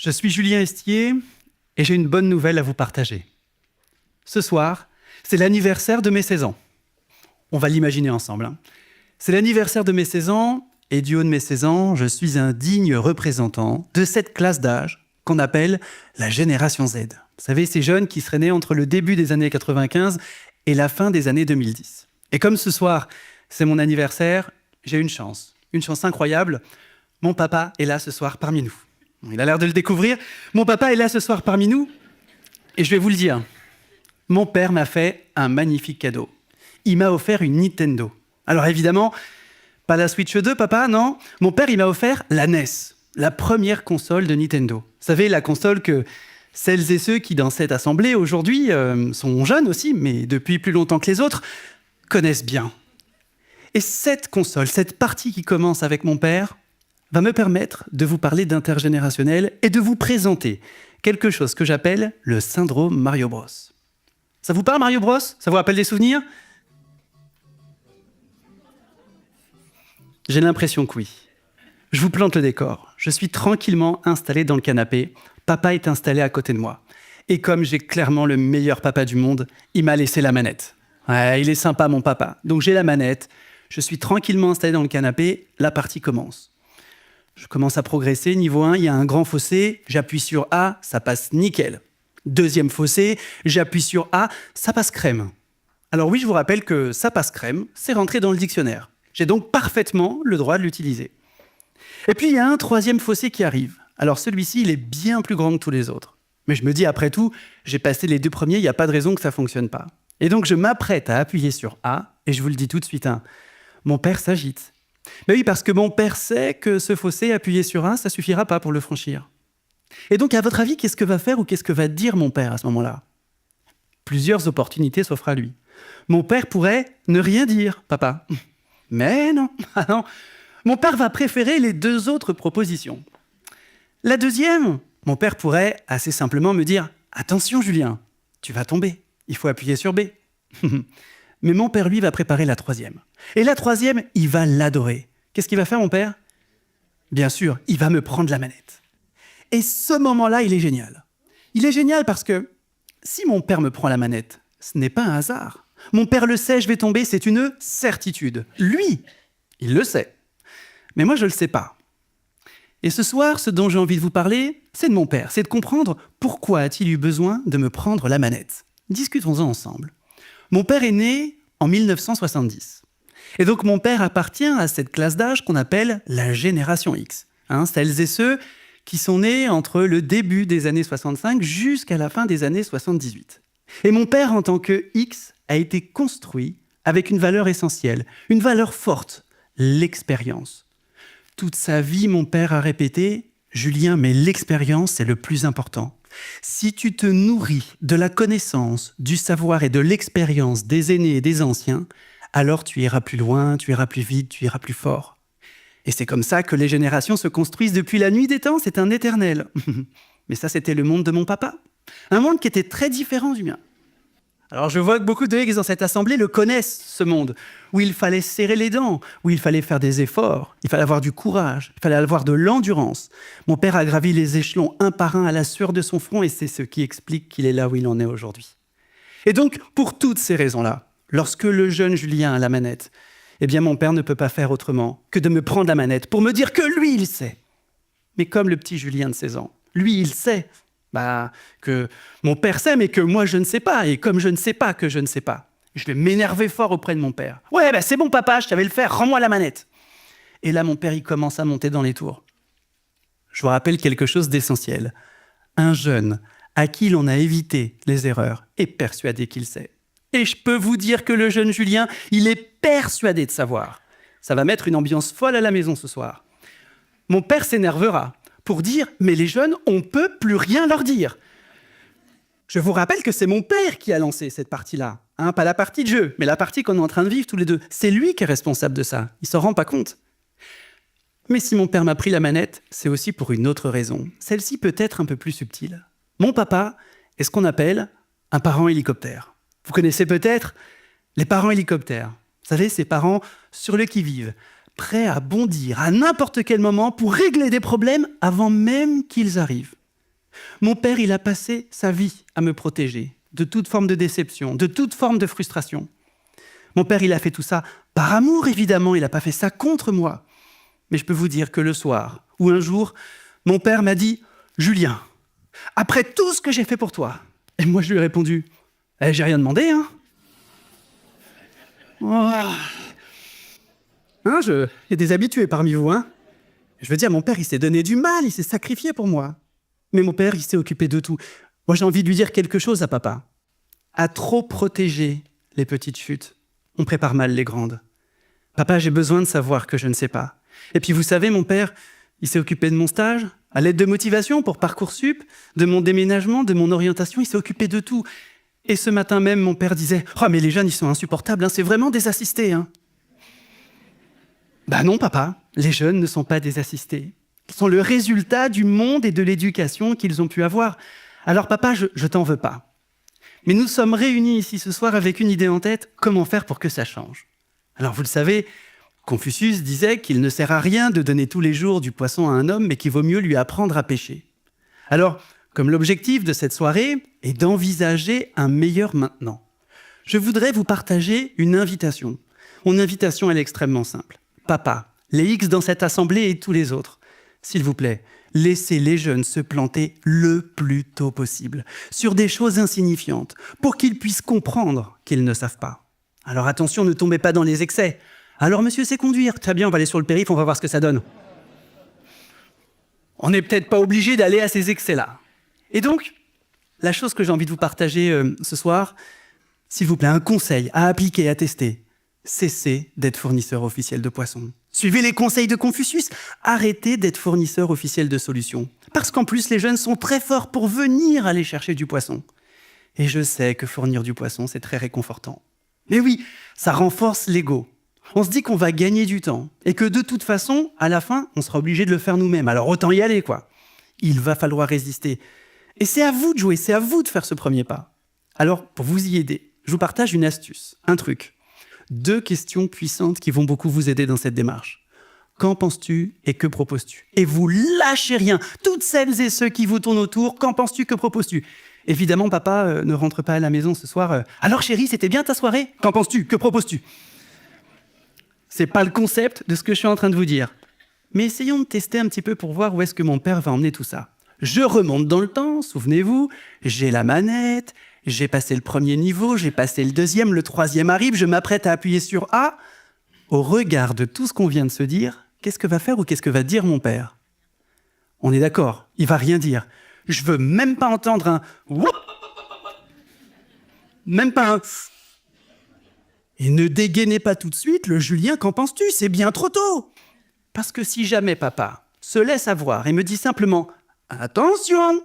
Je suis Julien Estier et j'ai une bonne nouvelle à vous partager. Ce soir, c'est l'anniversaire de mes 16 ans. On va l'imaginer ensemble. C'est l'anniversaire de mes 16 ans et du haut de mes 16 ans, je suis un digne représentant de cette classe d'âge qu'on appelle la génération Z. Vous savez, ces jeunes qui seraient nés entre le début des années 95 et la fin des années 2010. Et comme ce soir, c'est mon anniversaire, j'ai une chance incroyable. Mon papa est là ce soir parmi nous. Il a l'air de le découvrir. Mon papa est là ce soir parmi nous. Et je vais vous le dire, mon père m'a fait un magnifique cadeau. Il m'a offert une Nintendo. Alors évidemment, pas la Switch 2, papa, non. Mon père, il m'a offert la NES, la première console de Nintendo. Vous savez, la console que celles et ceux qui, dans cette assemblée, aujourd'hui, sont jeunes aussi, mais depuis plus longtemps que les autres, connaissent bien. Et cette console, cette partie qui commence avec mon père, va me permettre de vous parler d'intergénérationnel et de vous présenter quelque chose que j'appelle le syndrome Mario Bros. Ça vous parle, Mario Bros? Ça vous rappelle des souvenirs? J'ai l'impression que oui. Je vous plante le décor. Je suis tranquillement installé dans le canapé. Papa est installé à côté de moi. Et comme j'ai clairement le meilleur papa du monde, il m'a laissé la manette. Ouais, il est sympa, mon papa. Donc j'ai la manette. Je suis tranquillement installé dans le canapé. La partie commence. Je commence à progresser. Niveau 1, il y a un grand fossé. J'appuie sur A, ça passe nickel. Deuxième fossé, j'appuie sur A, ça passe crème. Alors oui, je vous rappelle que ça passe crème, c'est rentré dans le dictionnaire. J'ai donc parfaitement le droit de l'utiliser. Et puis, il y a un troisième fossé qui arrive. Alors celui-ci, il est bien plus grand que tous les autres. Mais je me dis, après tout, j'ai passé les deux premiers, il n'y a pas de raison que ça ne fonctionne pas. Et donc, je m'apprête à appuyer sur A, et je vous le dis tout de suite, mon père s'agite. Mais oui, parce que mon père sait que ce fossé appuyé sur A, ça ne suffira pas pour le franchir. Et donc, à votre avis, qu'est-ce que va faire ou qu'est-ce que va dire mon père à ce moment-là? Plusieurs opportunités s'offrent à lui. Mon père pourrait ne rien dire, papa. Mais non, ah non. Mon père va préférer les deux autres propositions. La deuxième, mon père pourrait assez simplement me dire « Attention Julien, tu vas tomber, il faut appuyer sur B. » Mais mon père, lui, va préparer la troisième. Et la troisième, il va l'adorer. Qu'est-ce qu'il va faire, mon père? Bien sûr, il va me prendre la manette. Et ce moment-là, il est génial. Il est génial parce que si mon père me prend la manette, ce n'est pas un hasard. Mon père le sait, je vais tomber, c'est une certitude. Lui, il le sait. Mais moi, je ne le sais pas. Et ce soir, ce dont j'ai envie de vous parler, c'est de mon père. C'est de comprendre pourquoi a-t-il eu besoin de me prendre la manette. Discutons-en ensemble. Mon père est né en 1970. Et donc, mon père appartient à cette classe d'âge qu'on appelle la génération X. Celles et ceux qui sont nés entre le début des années 65 jusqu'à la fin des années 78. Et mon père, en tant que X, a été construit avec une valeur essentielle, une valeur forte, l'expérience. Toute sa vie, mon père a répété « Julien, mais l'expérience, c'est le plus important. Si tu te nourris de la connaissance, du savoir et de l'expérience des aînés et des anciens, alors tu iras plus loin, tu iras plus vite, tu iras plus fort. » Et c'est comme ça que les générations se construisent depuis la nuit des temps, c'est un éternel. Mais ça, c'était le monde de mon papa. Un monde qui était très différent du mien. Alors je vois que beaucoup de X dans cette assemblée le connaissent, ce monde, où il fallait serrer les dents, où il fallait faire des efforts, il fallait avoir du courage, il fallait avoir de l'endurance. Mon père a gravi les échelons un par un à la sueur de son front et c'est ce qui explique qu'il est là où il en est aujourd'hui. Et donc, pour toutes ces raisons-là, lorsque le jeune Julien a la manette, eh bien mon père ne peut pas faire autrement que de me prendre la manette pour me dire que lui, il sait. Mais comme le petit Julien de 16 ans, lui, il sait que mon père sait, mais que moi, je ne sais pas. Et comme je ne sais pas que je ne sais pas, je vais m'énerver fort auprès de mon père. « Ouais, c'est bon, papa, je savais le faire, rends-moi la manette. » Et là, mon père, il commence à monter dans les tours. Je vous rappelle quelque chose d'essentiel. Un jeune à qui l'on a évité les erreurs est persuadé qu'il sait. Et je peux vous dire que le jeune Julien, il est persuadé de savoir. Ça va mettre une ambiance folle à la maison ce soir. Mon père s'énervera pour dire « mais les jeunes, on ne peut plus rien leur dire ». Je vous rappelle que c'est mon père qui a lancé cette partie-là. Pas la partie de jeu, mais la partie qu'on est en train de vivre tous les deux. C'est lui qui est responsable de ça. Il ne s'en rend pas compte. Mais si mon père m'a pris la manette, c'est aussi pour une autre raison. Celle-ci peut être un peu plus subtile. Mon papa est ce qu'on appelle un parent hélicoptère. Vous connaissez peut-être les parents hélicoptères. Vous savez, ces parents sur le qui-vive, prêts à bondir à n'importe quel moment pour régler des problèmes avant même qu'ils arrivent. Mon père, il a passé sa vie à me protéger de toute forme de déception, de toute forme de frustration. Mon père, il a fait tout ça par amour, évidemment, il n'a pas fait ça contre moi. Mais je peux vous dire que le soir, ou un jour, mon père m'a dit « Julien, après tout ce que j'ai fait pour toi », et moi je lui ai répondu « J'ai rien demandé, hein ?» Il y a des habitués parmi vous, hein. Je veux dire, mon père, il s'est donné du mal, il s'est sacrifié pour moi. Mais mon père, il s'est occupé de tout. Moi, j'ai envie de lui dire quelque chose à papa. À trop protéger les petites chutes, on prépare mal les grandes. Papa, j'ai besoin de savoir que je ne sais pas. Et puis, vous savez, mon père, il s'est occupé de mon stage, à l'aide de motivation pour Parcoursup, de mon déménagement, de mon orientation, il s'est occupé de tout. Et ce matin même, mon père disait « Oh, mais les jeunes, ils sont insupportables, hein, c'est vraiment des assistés. Hein. » Bah non, papa, les jeunes ne sont pas des assistés. Ils sont le résultat du monde et de l'éducation qu'ils ont pu avoir. Alors papa, je t'en veux pas. Mais nous sommes réunis ici ce soir avec une idée en tête, comment faire pour que ça change. Alors vous le savez, Confucius disait qu'il ne sert à rien de donner tous les jours du poisson à un homme, mais qu'il vaut mieux lui apprendre à pêcher. Alors, comme l'objectif de cette soirée est d'envisager un meilleur maintenant, je voudrais vous partager une invitation. Mon invitation, elle est extrêmement simple. Papa, les X dans cette assemblée et tous les autres, s'il vous plaît, laissez les jeunes se planter le plus tôt possible sur des choses insignifiantes pour qu'ils puissent comprendre qu'ils ne savent pas. Alors attention, ne tombez pas dans les excès. Alors monsieur sait conduire, très bien, on va aller sur le périph', on va voir ce que ça donne. On n'est peut-être pas obligé d'aller à ces excès-là. Et donc, la chose que j'ai envie de vous partager ce soir, s'il vous plaît, un conseil à appliquer, à tester. Cessez d'être fournisseur officiel de poissons. Suivez les conseils de Confucius. Arrêtez d'être fournisseur officiel de solutions. Parce qu'en plus, les jeunes sont très forts pour venir aller chercher du poisson. Et je sais que fournir du poisson, c'est très réconfortant. Mais oui, ça renforce l'ego. On se dit qu'on va gagner du temps. Et que de toute façon, à la fin, on sera obligé de le faire nous-mêmes. Alors autant y aller, quoi. Il va falloir résister. Et c'est à vous de jouer, c'est à vous de faire ce premier pas. Alors, pour vous y aider, je vous partage une astuce, un truc. 2 questions puissantes qui vont beaucoup vous aider dans cette démarche. Qu'en penses-tu et que proposes-tu? Et vous lâchez rien. Toutes celles et ceux qui vous tournent autour, qu'en penses-tu, que proposes-tu? Évidemment, papa ne rentre pas à la maison ce soir. Alors chérie, c'était bien ta soirée? Qu'en penses-tu? Que proposes-tu? C'est pas le concept de ce que je suis en train de vous dire. Mais essayons de tester un petit peu pour voir où est-ce que mon père va emmener tout ça. Je remonte dans le temps, souvenez-vous, j'ai la manette, j'ai passé le premier niveau, j'ai passé le deuxième, le troisième arrive, je m'apprête à appuyer sur A. Au regard de tout ce qu'on vient de se dire, qu'est-ce que va faire ou qu'est-ce que va dire mon père? On est d'accord, il va rien dire. Je veux même pas entendre un « woup », même pas un « et ne dégainez pas tout de suite le Julien, qu'en penses-tu? C'est bien trop tôt !» Parce que si jamais papa se laisse avoir et me dit simplement « Attention !»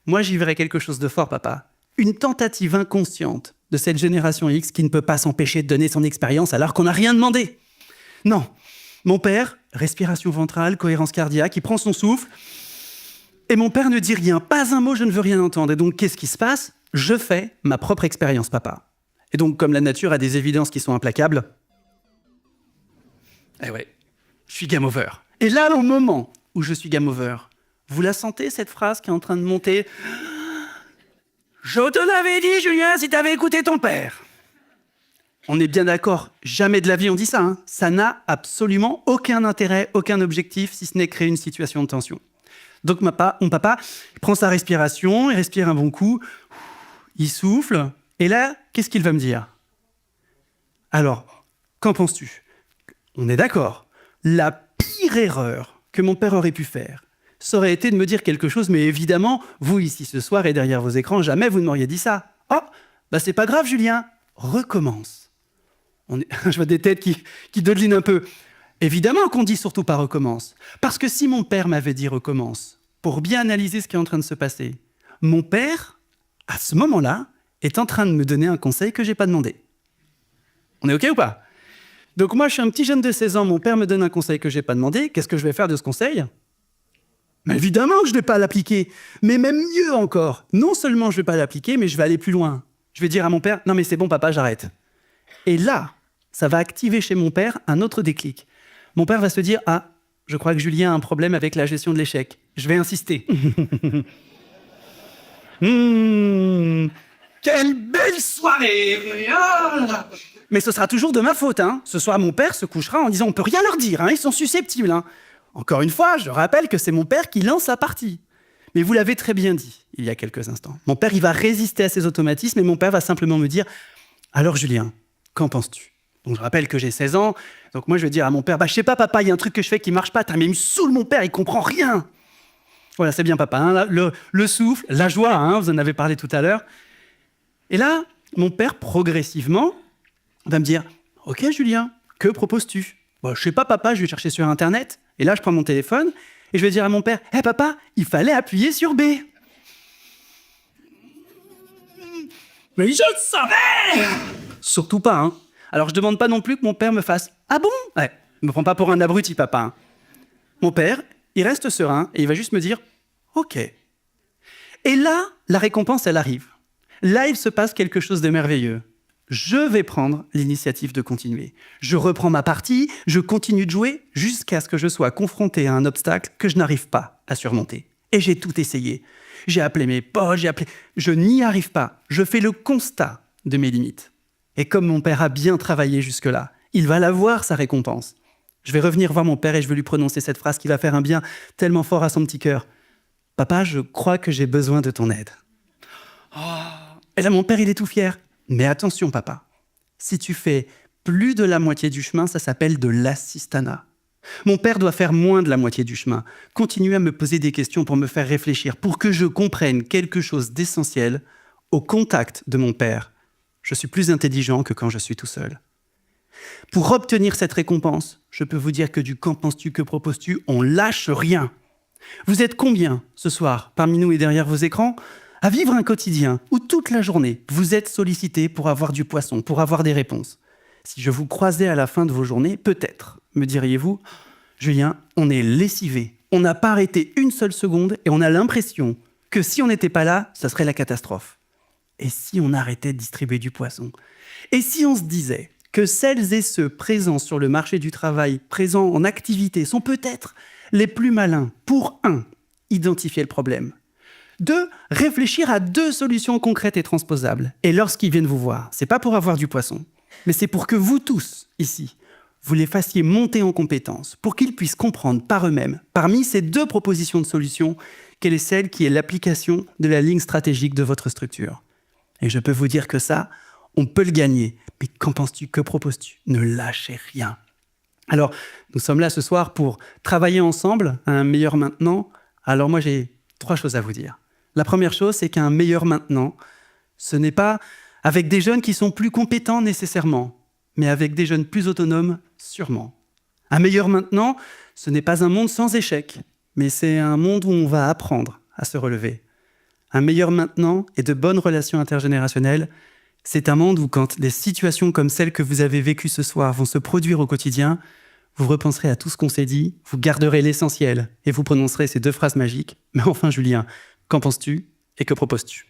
moi j'y verrai quelque chose de fort, papa. Une tentative inconsciente de cette génération X qui ne peut pas s'empêcher de donner son expérience alors qu'on n'a rien demandé. Non, mon père, respiration ventrale, cohérence cardiaque, il prend son souffle, et mon père ne dit rien, pas un mot, je ne veux rien entendre. Et donc, qu'est-ce qui se passe? Je fais ma propre expérience, papa. Et donc, comme la nature a des évidences qui sont implacables, eh ouais, je suis game over. Et là, au moment où je suis game over, vous la sentez, cette phrase qui est en train de monter? Je te l'avais dit, Julien, si t'avais écouté ton père. On est bien d'accord, jamais de la vie on dit ça. Hein. Ça n'a absolument aucun intérêt, aucun objectif, si ce n'est créer une situation de tension. Donc mon papa, il prend sa respiration, il respire un bon coup, il souffle, et là, qu'est-ce qu'il va me dire? Alors, qu'en penses-tu? On est d'accord, la pire erreur que mon père aurait pu faire, ça aurait été de me dire quelque chose, mais évidemment, vous ici ce soir et derrière vos écrans, jamais vous ne m'auriez dit ça. Oh, bah c'est pas grave Julien, recommence. Je vois des têtes qui dodelinent un peu. Évidemment qu'on dit surtout pas recommence. Parce que si mon père m'avait dit recommence, pour bien analyser ce qui est en train de se passer, mon père, à ce moment-là, est en train de me donner un conseil que j'ai pas demandé. On est OK ou pas? Donc moi, je suis un petit jeune de 16 ans, mon père me donne un conseil que j'ai pas demandé, qu'est-ce que je vais faire de ce conseil? Mais évidemment que je ne vais pas l'appliquer. Mais même mieux encore, non seulement je ne vais pas l'appliquer, mais je vais aller plus loin. Je vais dire à mon père, non mais c'est bon papa, j'arrête. Et là, ça va activer chez mon père un autre déclic. Mon père va se dire, ah, je crois que Julien a un problème avec la gestion de l'échec. Je vais insister. Quelle belle soirée! Ah. Mais ce sera toujours de ma faute, hein. Ce soir, mon père se couchera en disant « On peut rien leur dire, hein, ils sont susceptibles, hein. » Encore une fois, je rappelle que c'est mon père qui lance la partie. Mais vous l'avez très bien dit, il y a quelques instants. Mon père, il va résister à ses automatismes et mon père va simplement me dire « Alors Julien, qu'en penses-tu » Donc je rappelle que j'ai 16 ans, donc moi je vais dire à mon père « je sais pas papa, il y a un truc que je fais qui marche pas, mais il me saoule mon père, il comprend rien !» Voilà, c'est bien papa, hein, le souffle, la joie, hein, vous en avez parlé tout à l'heure. Et là, mon père, progressivement, va me dire « Ok Julien, que proposes-tu » Je sais pas papa, je vais chercher sur Internet. Et là, je prends mon téléphone et je vais dire à mon père « Hé papa, il fallait appuyer sur B !» Mais je le savais! Surtout pas, hein. Alors je demande pas non plus que mon père me fasse « Ah bon ?» Ouais, me prends pas pour un abruti papa, hein. Mon père, il reste serein et il va juste me dire « Ok ». Et là, la récompense, elle arrive. Là, il se passe quelque chose de merveilleux. Je vais prendre l'initiative de continuer. Je reprends ma partie, je continue de jouer jusqu'à ce que je sois confronté à un obstacle que je n'arrive pas à surmonter. Et j'ai tout essayé. J'ai appelé mes potes, je n'y arrive pas. Je fais le constat de mes limites. Et comme mon père a bien travaillé jusque-là, il va l'avoir, sa récompense. Je vais revenir voir mon père et je vais lui prononcer cette phrase qui va faire un bien tellement fort à son petit cœur. « Papa, je crois que j'ai besoin de ton aide. » Et là, mon père, il est tout fier. Mais attention, papa, si tu fais plus de la moitié du chemin, ça s'appelle de l'assistanat. Mon père doit faire moins de la moitié du chemin, continuer à me poser des questions pour me faire réfléchir, pour que je comprenne quelque chose d'essentiel. Au contact de mon père, je suis plus intelligent que quand je suis tout seul. Pour obtenir cette récompense, je peux vous dire que du qu'en penses-tu, que proposes-tu, on lâche rien. Vous êtes combien ce soir, parmi nous et derrière vos écrans, à vivre un quotidien où toute la journée, vous êtes sollicité pour avoir du poisson, pour avoir des réponses. Si je vous croisais à la fin de vos journées, peut-être, me diriez-vous, Julien, on est lessivé. On n'a pas arrêté une seule seconde et on a l'impression que si on n'était pas là, ça serait la catastrophe. Et si on arrêtait de distribuer du poisson? Et si on se disait que celles et ceux présents sur le marché du travail, présents en activité, sont peut-être les plus malins pour, 1, identifier le problème, 2, réfléchir à 2 solutions concrètes et transposables. Et lorsqu'ils viennent vous voir, c'est pas pour avoir du poisson, mais c'est pour que vous tous, ici, vous les fassiez monter en compétences, pour qu'ils puissent comprendre par eux-mêmes, parmi ces 2 propositions de solutions, quelle est celle qui est l'application de la ligne stratégique de votre structure. Et je peux vous dire que ça, on peut le gagner. Mais qu'en penses-tu? Que proposes-tu? Ne lâchez rien. Alors, nous sommes là ce soir pour travailler ensemble à un meilleur maintenant. Alors moi, j'ai 3 choses à vous dire. La première chose, c'est qu'un meilleur maintenant, ce n'est pas avec des jeunes qui sont plus compétents nécessairement, mais avec des jeunes plus autonomes sûrement. Un meilleur maintenant, ce n'est pas un monde sans échecs, mais c'est un monde où on va apprendre à se relever. Un meilleur maintenant et de bonnes relations intergénérationnelles, c'est un monde où quand des situations comme celles que vous avez vécues ce soir vont se produire au quotidien, vous repenserez à tout ce qu'on s'est dit, vous garderez l'essentiel et vous prononcerez ces 2 phrases magiques. Mais enfin, Julien, qu'en penses-tu et que proposes-tu?